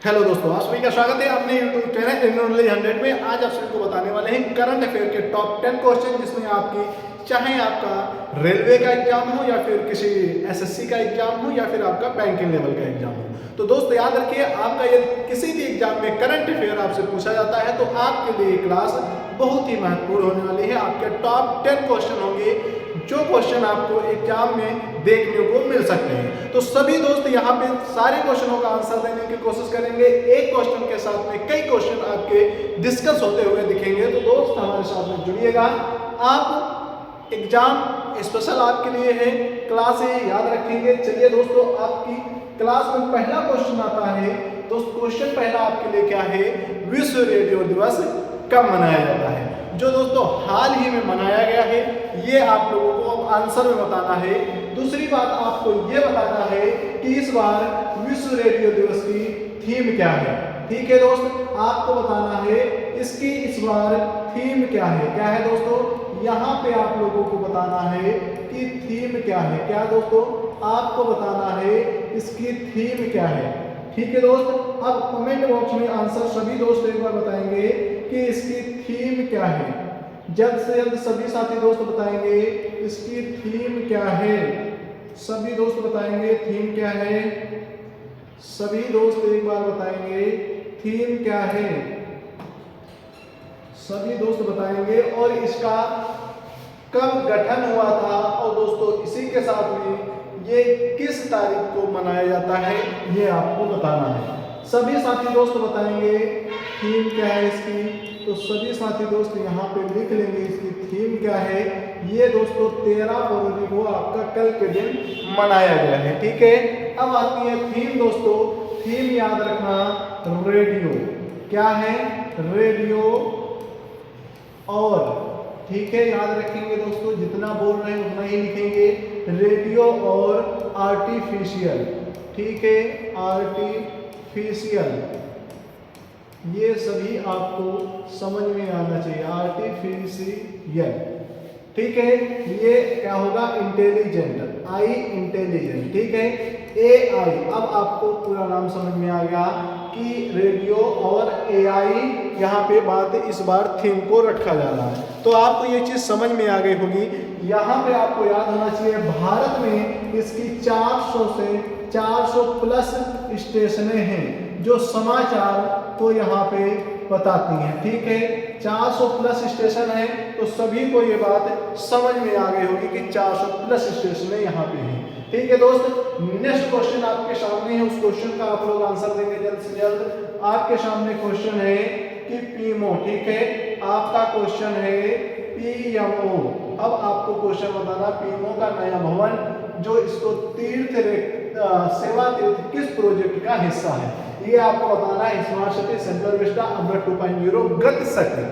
Hello दोस्तों, आप सभी का स्वागत है अपने YouTube चैनल टेक्नोलॉजी 100 में। आज आप सभी को बताने वाले हैं करंट अफेयर के टॉप 10 क्वेश्चन, जिसमें आपकी चाहे आपका रेलवे का एग्जाम हो या फिर किसी एसएससी का एग्जाम हो या फिर आपका बैंकिंग लेवल का एग्जाम हो। तो दोस्त याद रखिए, आपका यदि किसी भी एग्जाम में करंट अफेयर आपसे पूछा जाता है तो आपके लिए क्लास बहुत ही महत्वपूर्ण होने वाली है। आपके टॉप 10 क्वेश्चन होंगे जो क्वेश्चन आपको एग्जाम में देखने को मिल सकते हैं। तो सभी दोस्त यहाँ पे सारे क्वेश्चनों का आंसर देने की कोशिश करेंगे। एक क्वेश्चन के साथ में कई क्वेश्चन आपके डिस्कस होते हुए दिखेंगे। तो दोस्त हमारे साथ में जुड़िएगा। आप एग्जाम स्पेशल आपके लिए है, क्लास है, याद रखेंगे। चलिए दोस्तों, आपकी क्लास में पहला क्वेश्चन आता है। दोस्त क्वेश्चन पहला आपके लिए क्या है? विश्व रेडियो दिवस कब मनाया जाता है? जो दोस्तों हाल ही में मनाया गया है, ये आप लोगों को अब आंसर में बताना है। दूसरी बात आपको ये बताना है कि इस बार विश्व रेडियो दिवस की थीम क्या है। ठीक है दोस्त, आपको बताना है इसकी इस बार थीम क्या है। क्या है दोस्तों? यहाँ पे आप लोगों को बताना है कि थीम क्या है। क्या दोस्तों? आपको बताना है इसकी थीम क्या है। ठीक है दोस्त, अब कमेंट बॉक्स में आंसर सभी दोस्त एक बार बताएंगे कि इसकी थीम क्या है। जल्द से जल्द सभी साथी दोस्त बताएंगे इसकी थीम क्या है। सभी दोस्त बताएंगे थीम क्या है। सभी दोस्त एक बार बताएंगे थीम क्या है। सभी दोस्त बताएंगे और इसका कब गठन हुआ था, और दोस्तों इसी के साथ में ये किस तारीख को मनाया जाता है, ये आपको बताना है। सभी साथी दोस्त बताएंगे थीम क्या है इसकी। तो सभी साथी दोस्त यहाँ पे लिख लेंगे इसकी थीम क्या है। ये दोस्तों 13 फरवरी को आपका कल के दिन मनाया गया है। ठीक है, अब आती है थीम दोस्तों। थीम याद रखना, रेडियो। क्या है? रेडियो और, ठीक है, याद रखेंगे दोस्तों, जितना बोल रहे हैं उतना ही लिखेंगे। रेडियो और आर्टिफिशियल। ठीक है, आर्टिफिशियल, ये सभी आपको समझ में आना चाहिए। आर्टिफिशियल, ठीक है। ये क्या होगा? इंटेलिजेंट, आई इंटेलिजेंट। ठीक है, ए आई। अब आपको पूरा नाम समझ में आ गया कि रेडियो और एआई यहाँ पे बात इस बार थीम को रखा जा रहा है। तो आपको ये चीज समझ में आ गई होगी। यहाँ पे आपको याद होना चाहिए, भारत में इसकी 400 से 400 प्लस स्टेशनें हैं जो समाचार को यहाँ पे बताती हैं। ठीक है, 400 प्लस स्टेशन है, तो सभी को ये बात समझ में आ गई होगी कि 400 प्लस स्टेशनें यहाँ पे हैं। ठीक है दोस्त, नेक्स्ट क्वेश्चन आपके सामने है। उस क्वेश्चन का आप लोग आंसर देंगे जल्द से जल्द। आपके सामने क्वेश्चन है कि पीएमओ। ठीक है, आपका क्वेश्चन है पीएमओ। अब आपको क्वेश्चन बताना, पीएमओ का नया भवन जो इसको सेवा तीर्थ किस प्रोजेक्ट का हिस्सा है, ये आपको बताना है। स्मार्ट सिटी, सेंट्रल विस्टा, अमृत 2.0, गति शक्ति।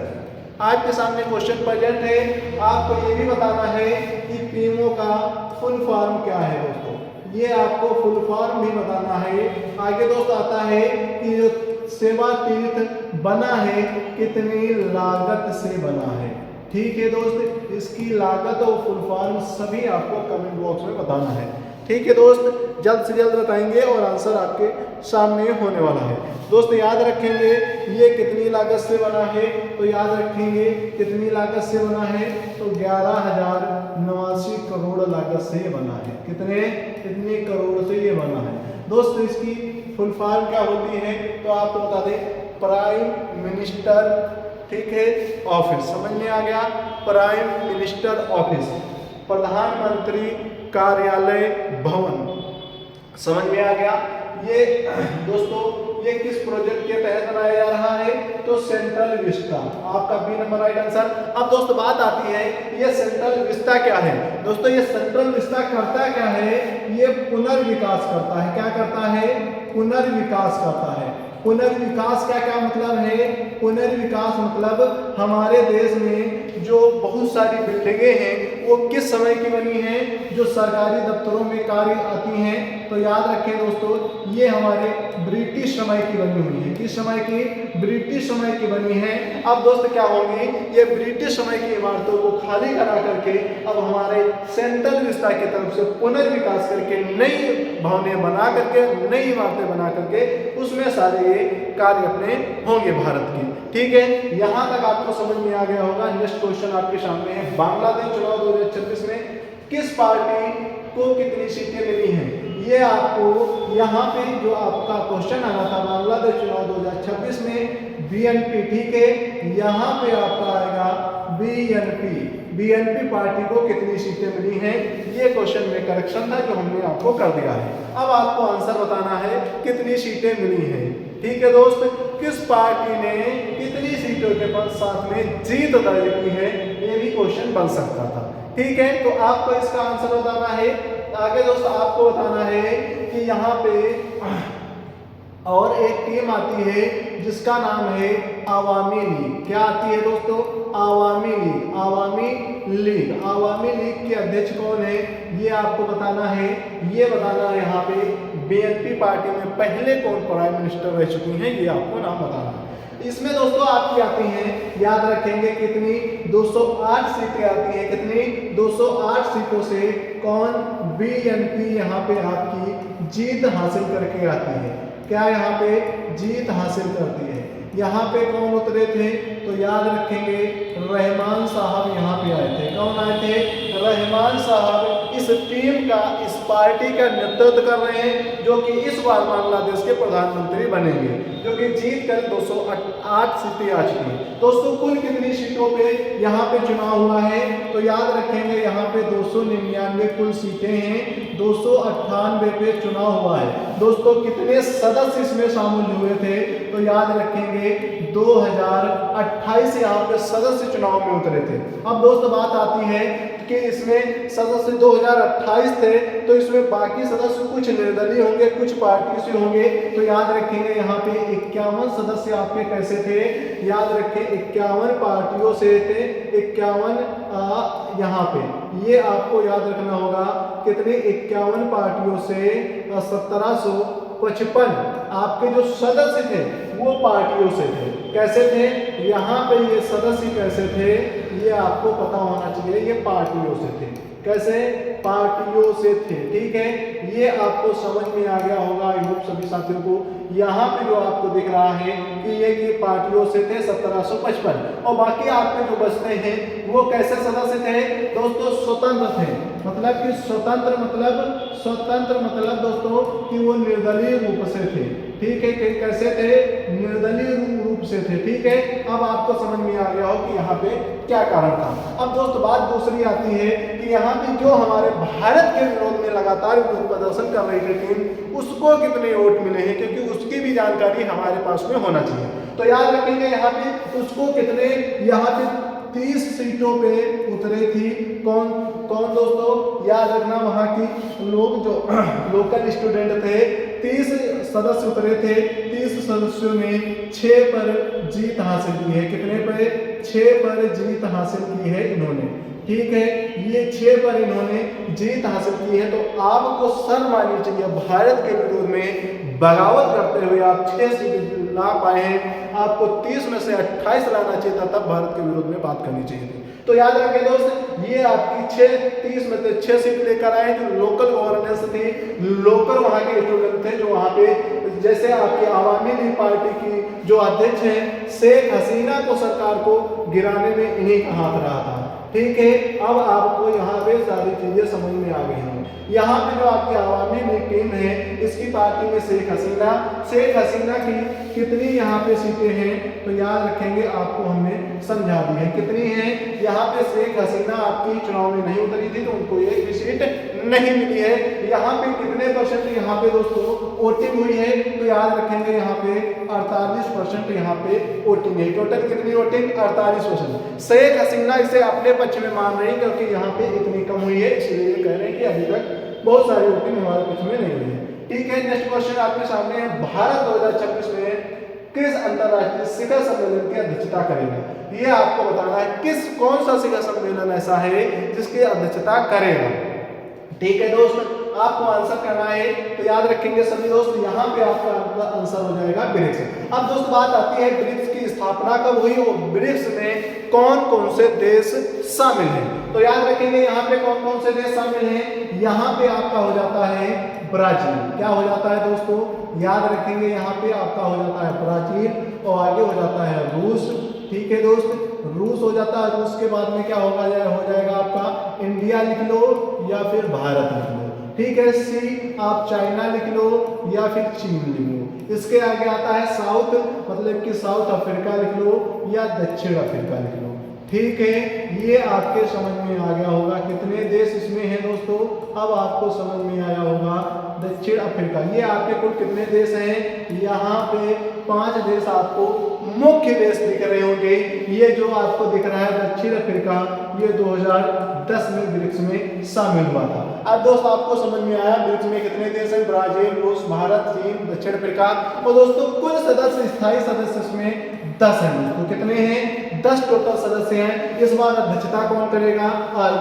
आज के सामने क्वेश्चन प्रेजेंट है। आपको ये भी बताना है कि पीएमओ का फुल फॉर्म क्या है दोस्तों। ये आपको फुल फॉर्म भी बताना है। आगे दोस्त आता है कि जो सेवा तीर्थ बना है कितनी लागत से बना है। ठीक है दोस्त, इसकी लागत और फुल फॉर्म सभी आपको कमेंट बॉक्स में बताना है। ठीक है दोस्त, जल्द से जल्द बताएंगे और आंसर आपके सामने होने वाला है। दोस्त याद रखेंगे ये कितनी लागत से बना है। तो याद रखेंगे कितनी लागत से बना है, तो 11,089 करोड़ लागत से बना है। कितने करोड़ से ये बना है दोस्त। इसकी फुल फॉर्म क्या होती है तो आपको बता दें, प्राइम मिनिस्टर, ठीक है, ऑफिस। समझ में आ गया? प्राइम मिनिस्टर ऑफिस, प्रधानमंत्री कार्यालय भवन। समझ में आ गया? ये दोस्तों ये किस प्रोजेक्ट के तहत बनाया जा रहा है, तो सेंट्रल विस्टा। आपका बी नंबर राइट आंसर। अब दोस्तों बात आती है, ये सेंट्रल विस्टा क्या है दोस्तों? ये सेंट्रल विस्टा करता क्या है? ये पुनर्विकास करता है। क्या करता है? पुनर्विकास करता है। पुनर्विकास का क्या मतलब है? पुनर्विकास मतलब हमारे देश में जो बहुत सारी बिल्डिंगें हैं वो किस समय की बनी हैं, जो सरकारी दफ्तरों में कार्य आती हैं। तो याद रखें दोस्तों, ये हमारे ब्रिटिश समय की बनी हुई है। किस समय की? ब्रिटिश समय की बनी है। अब दोस्त क्या होगी, ये ब्रिटिश समय की इमारतों को खाली करा करके अब हमारे सेंट्रल विस्ता की तरफ से पुनर्विकास करके नई भवनें बना करके, नई इमारतें बना करके उसमें सारे ये कार्य अपने होंगे भारत की। ठीक है, यहाँ तक आपको समझ में आ गया होगा। नेक्स्ट क्वेश्चन आपके सामने है, बांग्लादेश चुनाव 2026 में किस पार्टी को कितनी सीटें मिली हैं? ये आपको यहाँ पे जो आपका क्वेश्चन आना था, बांग्लादेश चुनाव 2026 में बीएनपी, ठीक है, यहाँ पे आपका आएगा बीएनपी पार्टी को कितनी सीटें मिली हैं। ये क्वेश्चन में करेक्शन था जो हमने आपको कर दिया है। अब आपको आंसर बताना है कितनी सीटें मिली हैं। ठीक है दोस्त, किस पार्टी ने कितनी सीटों के साथ में जीत दर्ज की है, ये भी क्वेश्चन बन सकता था। ठीक है, तो आपको इसका आंसर बताना है। आगे दोस्त आपको बताना है कि यहाँ पे और एक टीम आती है जिसका नाम है आवामी लीग। क्या आती है दोस्तों? आवामी लीग। आवामी लीग के अध्यक्ष कौन है, ये आपको बताना है। ये बताना है यहाँ पे बीएनपी पार्टी में पहले कौन प्राइम मिनिस्टर रह चुकी हैं, ये आपको नाम बताना है। इसमें दोस्तों आपकी आती हैं, याद रखेंगे कितनी, 208 सीटें आती हैं। कितनी? 208 सीटों से कौन, बीएनपी यहाँ पे आपकी जीत हासिल करके आती है। क्या यहाँ पे जीत हासिल करती है। यहाँ पे कौन उतरे थे, तो याद रखेंगे रहमान साहब यहाँ पे आए थे। कौन आए थे? रहमान साहब इस टीम का, इस पार्टी का नेतृत्व कर रहे हैं, जो कि इस बार बांग्लादेश के प्रधानमंत्री बनेंगे, जो कि जीत कर 208 सीटें आ चुकी हैं। दोस्तों कुल कितनी सीटों पे यहाँ पे चुनाव हुआ है, तो याद रखेंगे यहाँ पे 299 कुल सीटें हैं, 298 पे चुनाव हुआ है। दोस्तों कितने सदस्य इसमें शामिल हुए थे, तो याद रखेंगे 2028 यहाँ पे सदस्य चुनाव में उतरे थे। अब दोस्त बात आती है कि इसमें सदस्य 2028 थे, तो इसमें बाकी सदस्य कुछ निर्दलीय होंगे, कुछ पार्टी से होंगे। तो याद रखेंगे यहाँ पे 51 सदस्य आपके कैसे थे, याद रखें 51 पार्टियों से थे, 51 यहाँ पे ये आपको याद रखना होगा कितने, 51 पार्टियों से 1755 आपके जो सदस्य थे वो पार्टियों से थे। कैसे थे? यहाँ पे ये सदस्य कैसे थे, ये आपको पता होना चाहिए। ये पार्टियों से थे। कैसे? पार्टियों से थे। ठीक है, ये आपको समझ में आ गया होगा आई होप सभी साथियों को। यहाँ पे जो आपको दिख रहा है कि ये पार्टियों से थे 1755, और बाकी आपके जो बचते हैं वो कैसे सदस्य थे दोस्तों? स्वतंत्र थे। मतलब कि स्वतंत्र मतलब दोस्तों कि वो निर्दलीय रूप से थे। ठीक है, कैसे थे? निर्दलीय रूप से थे। ठीक है, अब आपको समझ में आ गया हो कि यहाँ पे क्या कारण था। अब दोस्त बात दूसरी आती है कि यहाँ पे जो हमारे भारत के विरोध में लगातार विरोध प्रदर्शन कर रही थी टीम, उसको कितने वोट मिले हैं, क्योंकि उसकी भी जानकारी हमारे पास में होना चाहिए। तो याद रखेंगे यहाँ पे उसको कितने, यहाँ पे 30 सीटों पे उतरे थी। कौन कौन दोस्तों? याद रखना, वहाँ की लोग जो लोकल स्टूडेंट थे, 30 सदस्य उतरे थे। 30 सदस्यों ने 6 पर जीत हासिल की है। कितने पे? 6 पर जीत हासिल की है इन्होंने। ठीक है, ये 6 पर इन्होंने जीत हासिल की है। तो आपको शर्म आनी चाहिए, भारत के विरोध में बगावत करते हुए आप 6 सीट ला पाए हैं। आपको 30 में से 28 लाना चाहिए था, तब भारत के विरोध में बात करनी चाहिए थी। तो याद रखें दोस्त, ये आपकी 30 में से 6 सीट लेकर आए जो लोकल गवर्नेंस थी, लोकल वहाँ के स्टूडेंट थे, जो वहाँ पे जैसे आपकी आवामी लीग पार्टी की जो अध्यक्ष हैं शेख हसीना को, सरकार को गिराने में इन्हीं का हाथ रहा था। ठीक है, अब आपको यहाँ पे सारी चीजें समझ में आ गई हैं। यहाँ पे जो आपकी आवामी लीग टीम है, इसकी पार्टी में शेख हसीना की कितनी यहाँ पे सीटें हैं, तो याद रखेंगे आपको हमने समझा दी है कितनी हैं। यहाँ पे शेख हसीना आपकी चुनाव में नहीं उतरी थी, तो उनको एक भी सीट नहीं मिली है। यहाँ पे कितने परसेंट यहाँ पे दोस्तों वोटिंग हुई है, तो याद रखेंगे यहाँ पे 48% यहाँ पे वोटिंग है। टोटल कितनी वोटिंग? 48%। शेख हसीना इसे अपने पक्ष में मान रही, क्योंकि यहाँ पे इतनी कम हुई है, इसलिए ये कह रहे हैं कि अभी तक बहुत सारी वोटिंग हमारे पक्ष में नहीं हुई है। ठीक है, नेक्स्ट क्वेश्चन आपके सामने है, भारत 2026 में किस अंतरराष्ट्रीय शिखर सम्मेलन की अध्यक्षता करेगा। ये आपको बताना है कौन सा शिखर सम्मेलन ऐसा है जिसकी अध्यक्षता करेगा। ठीक है दोस्त, आपको आंसर करना है तो याद रखेंगे सभी दोस्त, यहाँ पे आपका आंसर हो जाएगा ब्रिक्स। अब दोस्त बात आती है ब्रिक्स की स्थापना कब हुई और ब्रिक्स में कौन कौन से देश शामिल हैं। तो याद रखेंगे यहाँ पे कौन कौन से देश शामिल हैं। यहाँ पे आपका हो जाता है ब्राजील। क्या हो जाता है दोस्तों, याद रखेंगे यहाँ पे आपका हो जाता है ब्राजील और आगे हो जाता है रूस। ठीक है दोस्त, रूस हो जाता है। रूस के बाद में क्या होगा, हो जाएगा आपका इंडिया लिख लो या फिर भारत लिख लो। ठीक है, सी आप चाइना लिख लो या फिर चीन लिख लो। इसके आगे आता है साउथ, मतलब कि साउथ अफ्रीका लिख लो या दक्षिण अफ्रीका लिख लो। ठीक है, ये आपके समझ में आ गया होगा कितने देश इसमें हैं दोस्तों। अब आपको समझ में आया होगा दक्षिण अफ्रीका, ये आपके कुल कितने देश हैं। यहाँ पे 5 देश आपको मुख्य देश दिख रहे होंगे। ये जो आपको दिख रहा है दक्षिण अफ्रीका, ये 2010 में ब्रिक्स में शामिल हुआ था। अब दोस्त आपको समझ में आया ब्रिक्स में कितने देश हैं, ब्राजील, रूस, भारत, चीन, दक्षिण अफ्रीका। और दोस्तों कुल सदस्य, स्थायी सदस्य इसमें 10 हैं दोस्तों। कितने हैं, 10 टोटल सदस्य हैं। इस बार अध्यक्षता कौन करेगा,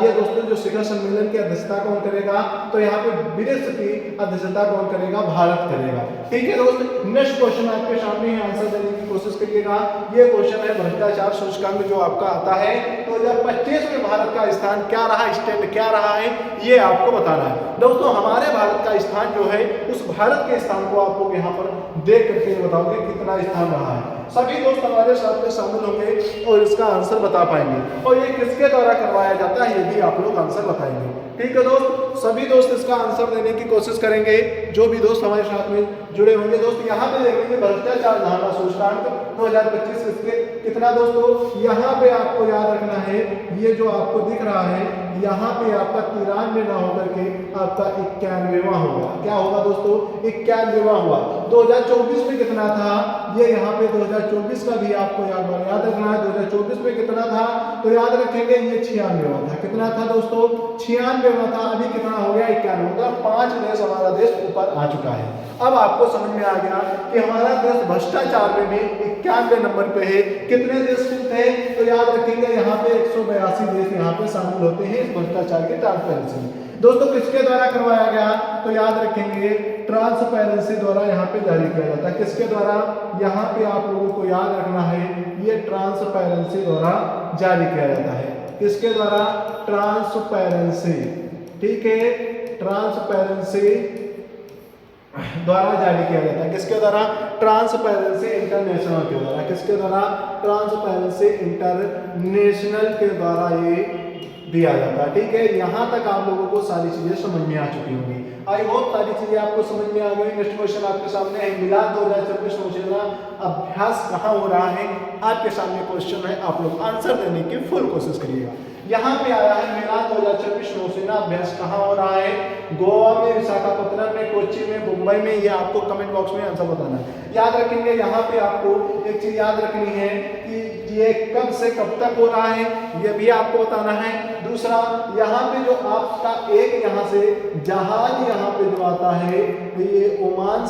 ये दोस्तों जो शिखर सम्मेलन की अध्यक्षता कौन करेगा, तो यहाँ पे ब्रिक्स की अध्यक्षता कौन करेगा, भारत करेगा। ठीक है दोस्त, नेक्स्ट क्वेश्चन आपके सामने है, आंसर देने की कोशिश करिएगा। ये क्वेश्चन है भ्रष्टाचार सूचकांक जो आपका आता है 2025 में भारत का स्थान क्या रहा, स्टैंड क्या रहा है, ये आपको बताना है दोस्तों। हमारे भारत का स्थान जो है उस भारत के स्थान को आप लोग यहाँ पर देख करके बताओगे कितना स्थान रहा है। सभी दोस्त हमारे साथ में शामिल होंगे और इसका आंसर बता पाएंगे। और ये किसके द्वारा करवाया जाता है ये भी आप लोग आंसर बताएंगे। ठीक है दोस्त, सभी दोस्त इसका आंसर देने की कोशिश करेंगे जो भी दोस्त हमारे साथ में जुड़े होंगे। दोस्त यहाँ पे देखेंगे भ्रष्टाचार धारणा सूचकांक 2025 इसके कितना दोस्तों, यहाँ पे आपको याद रखना है, ये जो आपको दिख रहा है यहाँ पे आपका 93 ना होकर के आपका 91वां होगा। क्या होगा दोस्तों, 91वां हुआ। 2024 में कितना था, ये यहाँ पे 2024 का भी आपको याद रखना है। 2024 में कितना था, तो याद रखेंगे ये 96वां था। कितना था दोस्तों, 96वां था। अभी कितना हो गया, 91 होगा। 5 देश हमारा देश ऊपर आ चुका है। अब आपको समझ में आ गया कि हमारा देश भ्रष्टाचार में भी 91 नंबर पे है। कितने देश थे, तो याद रखेंगे यहाँ पे 182 देश यहाँ पे शामिल होते हैं इस भ्रष्टाचार की ट्रांसपेरेंसी में। दोस्तों किसके द्वारा करवाया गया, तो याद रखेंगे ट्रांसपेरेंसी द्वारा यहाँ पे जारी किया जाता है। किसके द्वारा, यहाँ पे आप लोगों को याद रखना है, ये ट्रांसपेरेंसी द्वारा जारी किया जाता है। किसके द्वारा, ट्रांसपेरेंसी। ठीक है, ट्रांसपेरेंसी द्वारा जारी किया जाता है। किसके द्वारा, ट्रांसपेरेंसी इंटरनेशनल के द्वारा। किसके द्वारा, ट्रांसपेरेंसी इंटरनेशनल के द्वारा ये दिया जाता है। ठीक है, यहाँ तक आप लोगों को सारी चीजें समझ में आ चुकी होंगी। आई होप सारी चीजें आपको समझ में आ गई। नेक्स्ट क्वेश्चन आपके सामने है, मिलाद 2026 नौसेना अभ्यास कहाँ हो रहा है। आपके सामने क्वेश्चन है, आप लोग आंसर देने की फुल कोशिश करिएगा। यहाँ पे आया है मिलाद 2026 नौसेना अभ्यास कहाँ हो रहा है, गोवा में, विशाखापट्टनम में, कोच्चि में, मुंबई में। ये आपको कमेंट बॉक्स में आंसर बताना है। याद रखेंगे यहाँ पे आपको एक चीज याद रखनी है कि ये कब से कब तक हो रहा है, ये भी आपको बताना है। दूसरा, यहाँ पे जो आपका एक यहाँ से जहाज यहाँ पे जो आता है तो ये ओमान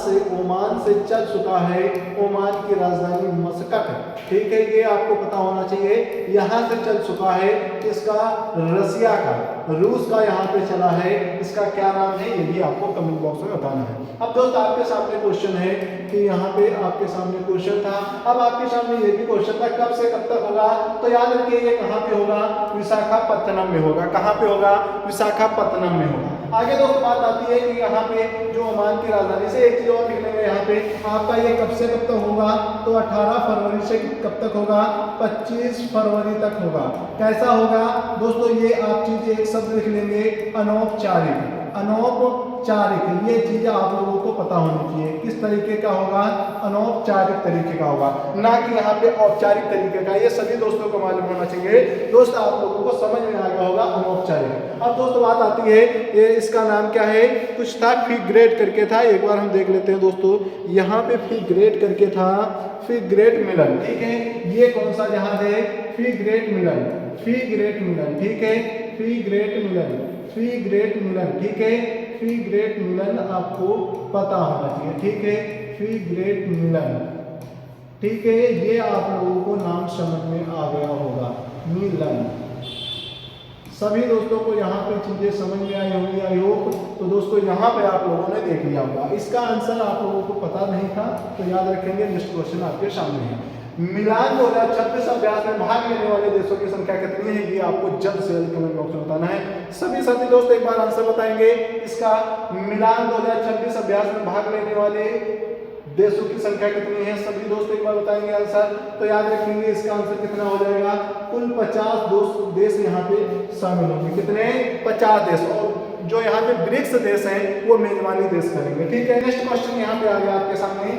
से चल चुका है, ओमान की राजधानी मस्कट। ठीक है, ये आपको पता होना चाहिए। यहाँ से चल चुका है, इसका रसिया का, रूस का यहाँ पे चला है। इसका क्या नाम है, ये भी आपको कमेंट बॉक्स में बताना है। अब दोस्त आपके सामने क्वेश्चन है कि यहाँ पे आपके सामने क्वेश्चन था, अब आपके सामने ये भी क्वेश्चन था कब से कब तक होगा। तो याद रखिए ये कहाँ पे होगा, विशाखापट्टनम में होगा। कहाँ पे होगा, विशाखापट्टनम में होगा। आगे दोस्त बात आती है कि यहाँ पे जो ओमान की राजधानी से एक चीज और लिख लेंगे यहाँ पे, आपका ये कब से कब तक होगा, तो 18 फरवरी से कब तक होगा, 25 फरवरी तक होगा। कैसा होगा दोस्तों, ये आप चीज एक शब्द लिख लेंगे, अनौपचारिक। अनौपचारिक ये चीज आप लोगों को पता होनी चाहिए। किस तरीके का होगा, अनौपचारिक तरीके का होगा, ना कि यहाँ पे औपचारिक तरीके का। ये सभी दोस्तों को मालूम होना चाहिए। दोस्त आप लोगों को समझ में आ गया होगा अनौपचारिक। अब दोस्तों बात आती है, ये इसका नाम क्या है, कुछ था फिगरेट करके था, एक बार हम देख लेते हैं दोस्तों। यहाँ पे फिगरेट करके था, फिगरेट मिलन। ठीक है, ये कौन सा जहाज है, फिगरेट मिलन। फिगरेट मिलन, ठीक है, फिगरेट मिलन, फिगरेट मिलन। ठीक है, फिगरेट मिलन आपको पता होना चाहिए। ठीक है, फिगरेट मिलन। ठीक है, ये आप लोगों को नाम समझ में आ गया होगा, मिलन। सभी दोस्तों को यहाँ पे चीजें समझ में आई होंगी आई होप। तो दोस्तों यहाँ पे आप लोगों ने देख लिया होगा, इसका आंसर आप लोगों को पता नहीं था तो याद रखेंगे। नेक्स्ट क्वेश्चन आपके सामने है, मिलान 2026 अभ्यास में भाग लेने वाले देशों की संख्या कितनी है, ये आपको जल्द से जल्द कमेंट बॉक्स में बताना है। सभी साथी दोस्त एक बार आंसर बताएंगे इसका, मिलान 2026 अभ्यास में भाग लेने वाले देशों की संख्या कितनी है, सभी दोस्त एक बार बताएंगे आंसर। तो याद रखेंगे इसका आंसर कितना हो जाएगा, कुल 50 देश यहाँ पे शामिल होंगे। कितने, 50 देश, और जो यहाँ पे ब्रिक्स देश हैं वो मेजबानी देश करेंगे। ठीक है, नेक्स्ट क्वेश्चन यहाँ पे आ गया आपके सामने,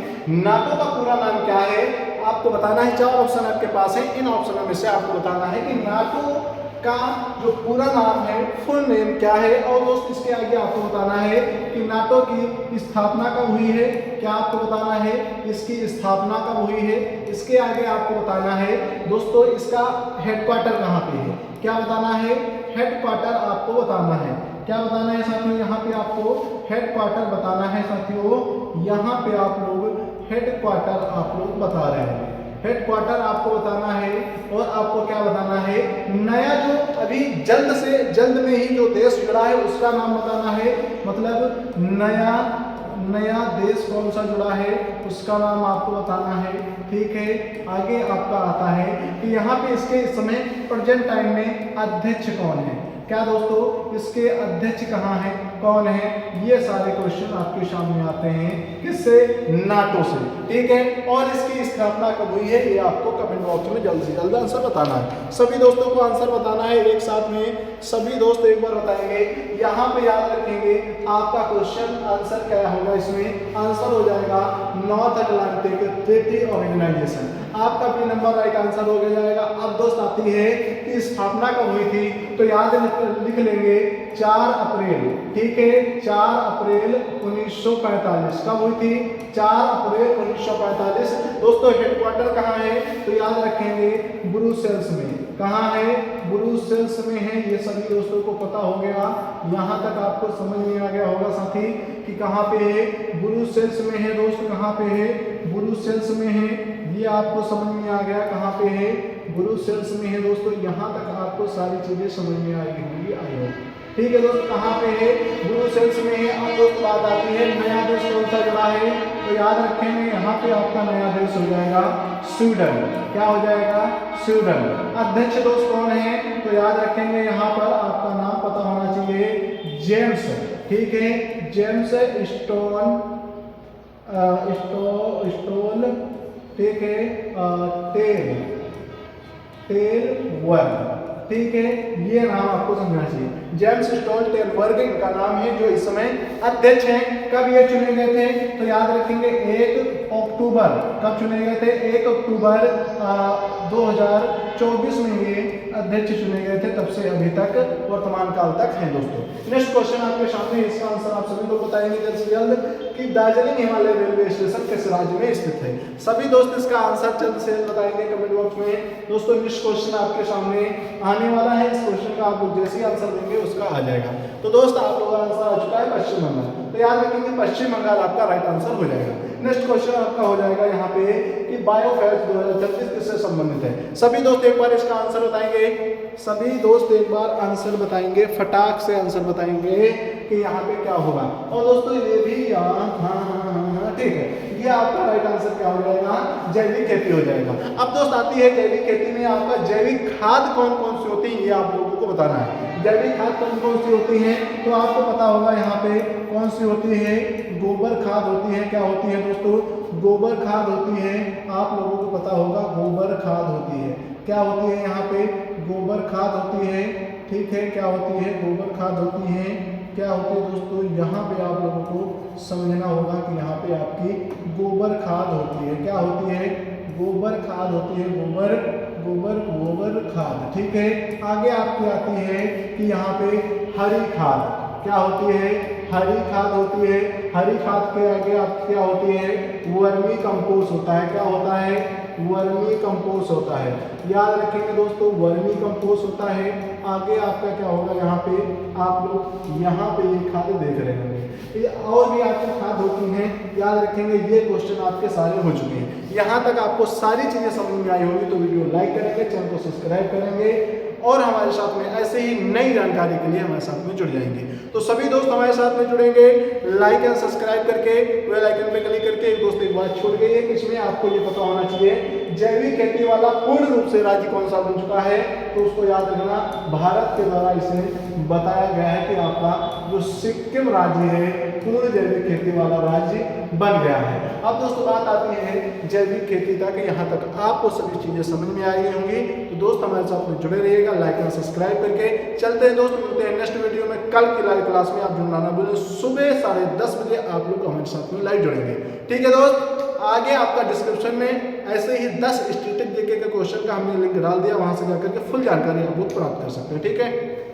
नाटो का पूरा नाम क्या है, आपको बताना है। 4 ऑप्शन आपके पास है, इन ऑप्शनों में से आपको बताना है कि नाटो का जो पूरा नाम है, फुल नेम क्या है। और दोस्त इसके आगे आपको बताना है कि नाटो की स्थापना कब हुई है, क्या आपको बताना है इसकी स्थापना कब हुई है। इसके आगे आपको बताना है दोस्तों इसका हेडक्वार्टर कहाँ पे है, क्या बताना है, हेडक्वार्टर आपको बताना है। क्या बताना है साथियों, यहाँ पे आपको हेडक्वार्टर बताना है साथियों। यहाँ पे आप लोग हेडक्वार्टर आप लोग बता रहे हैं, हेडक्वार्टर आपको बताना है। और आपको क्या बताना है, नया जो अभी जल्द से जल्द में ही जो देश जुड़ा है उसका नाम बताना है। मतलब नया देश कौन सा जुड़ा है उसका नाम आपको बताना है। ठीक है, आगे आपका आता है कि यहाँ पे इसके इस समय प्रेजेंट टाइम में अध्यक्ष कौन है। क्या दोस्तों, इसके अध्यक्ष कहाँ हैं, कौन है, ये सारे क्वेश्चन आपके सामने आते हैं किससे, नाटो से। ठीक है, और इसकी स्थापना कब हुई है ये आपको कमेंट बॉक्स में जल्द से जल्द आंसर बताना है। सभी दोस्तों को आंसर बताना है एक साथ में, सभी दोस्त एक बार बताएंगे। यहाँ पे याद रखेंगे आपका क्वेश्चन आंसर क्या होगा, इसमें आंसर हो जाएगा नॉर्थ अटलांटिक ट्रीटी ऑर्गेनाइजेशन। आपका भी नंबर राइट आंसर हो जाएगा। अब दोस्त आती है कि स्थापना कब हुई थी, तो याद लिख लेंगे 4 अप्रैल। ठीक है, 4 अप्रैल 1945 कब हुई थी, 4 अप्रैल 1945। दोस्तों हेडक्वार्टर कहाँ है, तो याद रखेंगे ब्रुसेल्स में। कहाँ है, ब्रुसेल्स में है। ये सभी दोस्तों को पता हो गया, यहाँ तक आपको समझ में आ गया होगा साथी कि कहाँ पे है, ब्रुसेल्स में है दोस्त। कहाँ पे है, ब्रुसेल्स में है, ये आपको समझ में आ गया कहाँ पे है, ब्रुसेल्स में है दोस्तों। यहाँ तक आपको सारी चीजें समझ में आई होंगी आई हो। ठीक है दोस्त, कहाँ पे है, ब्रुसेल्स में है। अब दोस्त बात आती है नया देश कौन सा जुड़ा है, तो याद रखेंगे यहाँ पे आपका नया देश हो जाएगा स्वीडन। क्या हो जाएगा, स्वीडन। अध्यक्ष दोस्त कौन है, तो याद रखेंगे यहाँ पर आपका नाम पता होना चाहिए, जेम्स। ठीक है, जेम्स स्टोल। ठीक है, टेलवर्ग। ठीक है, ये नाम आपको समझना चाहिए, जेम्स स्टोलटेनबर्ग इनका नाम है, जो इस समय अध्यक्ष हैं। कब ये चुने गए थे, तो याद रखेंगे 1 अक्टूबर। कब चुने गए थे, 1 अक्टूबर 2024 में ये अध्यक्ष चुने गए थे। तब से अभी तक वर्तमान काल तक है दोस्तों। नेक्स्ट क्वेश्चन आपके सामने, इसका आंसर आप सभी लोग बताएंगे जल्द से जल्द कि दार्जिलिंग हिमालय रेलवे स्टेशन किस राज्य में स्थित है। सभी दोस्त इसका आंसर जल्द से जल्द बताएंगे कमेंट बॉक्स में। दोस्तों नेक्स्ट क्वेश्चन आपके सामने आने वाला है, इस क्वेश्चन का आप लोग जैसे ही आंसर देंगे उसका आ जाएगा। तो दोस्त आप लोगों का आंसर आ चुका है पश्चिम बंगाल। तो याद रखेंगे पश्चिम बंगाल आपका राइट आंसर हो जाएगा। नेक्स्ट क्वेश्चन आपका हो जाएगा यहाँ पे कि बायोफेज 2036 किससे संबंधित है। सभी दोस्त एक बार इसका आंसर बताएंगे, सभी दोस्त एक बार आंसर बताएंगे, फटाक से आंसर बताएंगे कि यहाँ पे क्या होगा। और दोस्तों ये भी हाँ ठीक है, ये आपका राइट आंसर क्या हो जाएगा, जैविक खेती हो जाएगा। अब दोस्त आती है जैविक खेती में आपका जैविक खाद कौन कौन सी होती है, ये आप लोगों को बताना है। जैविक खाद कौन कौन सी होती है, तो आपको पता होगा यहाँ पे कौन सी होती है, गोबर खाद होती है। क्या होती है दोस्तों, गोबर खाद होती है। आप लोगों को पता होगा गोबर खाद होती है। क्या होती है यहाँ पे, गोबर खाद होती है। ठीक है, क्या होती है, गोबर खाद होती है। क्या होती है दोस्तों, यहाँ पे आप लोगों को समझना होगा कि यहाँ पे आपकी गोबर खाद होती है। क्या होती है, गोबर खाद होती है, गोबर खाद। ठीक है, आगे आपकी आती है कि यहाँ पे हरी खाद। क्या होती है, हरी खाद होती है। हरी खाद के आगे आप क्या होती है, वर्मी कंपोस्ट होता है। क्या होता है, वर्मी कंपोस्ट होता है। याद रखेंगे दोस्तों, वर्मी कंपोस्ट होता है। आगे आपका क्या होगा, यहाँ पे आप लोग यहाँ पे ये खाद देख रहे होंगे। और भी आपकी खाद होती हैं, याद रखेंगे ये क्वेश्चन आपके सारे हो चुके हैं। यहाँ तक आपको सारी चीज़ें समझ में आई होगी तो वीडियो लाइक करेंगे, चैनल को सब्सक्राइब करेंगे और हमारे साथ में ऐसे ही नई जानकारी के लिए हमारे साथ में जुड़ जाएंगे। तो सभी दोस्त हमारे साथ में जुड़ेंगे, लाइक एंड सब्सक्राइब करके, बेल आइकन पे क्लिक करके। एक दोस्त एक बात छूट गई है कि इसमें आपको ये पता होना चाहिए जैविक खेती वाला पूर्ण रूप से राज्य कौन सा बन चुका है, तो उसको याद रखना, भारत के द्वारा इसे बताया गया है कि आपका जो सिक्किम राज्य है पूर्ण जैविक खेती वाला राज्य बन गया है। अब दोस्तों बात आती है जैविक खेती तक, यहाँ तक आपको सभी चीजें समझ में आई होंगी। तो दोस्त हमारे साथ में जुड़े रहिएगा, लाइक एंड सब्सक्राइब करके। चलते हैं दोस्त, मिलते हैं नेक्स्ट वीडियो में। कल की लाइव क्लास में आप जुड़ना ना भूलें, सुबह 10:30 बजे आप लोग हमारे साथ में लाइव जुड़ेंगे। ठीक है दोस्त, आगे आपका डिस्क्रिप्शन में ऐसे ही 10 स्टैटिक जीके के क्वेश्चन का हमने लिंक डाल दिया, वहां से जाकर के फुल जानकारी आप लोग प्राप्त कर सकते हैं। ठीक है।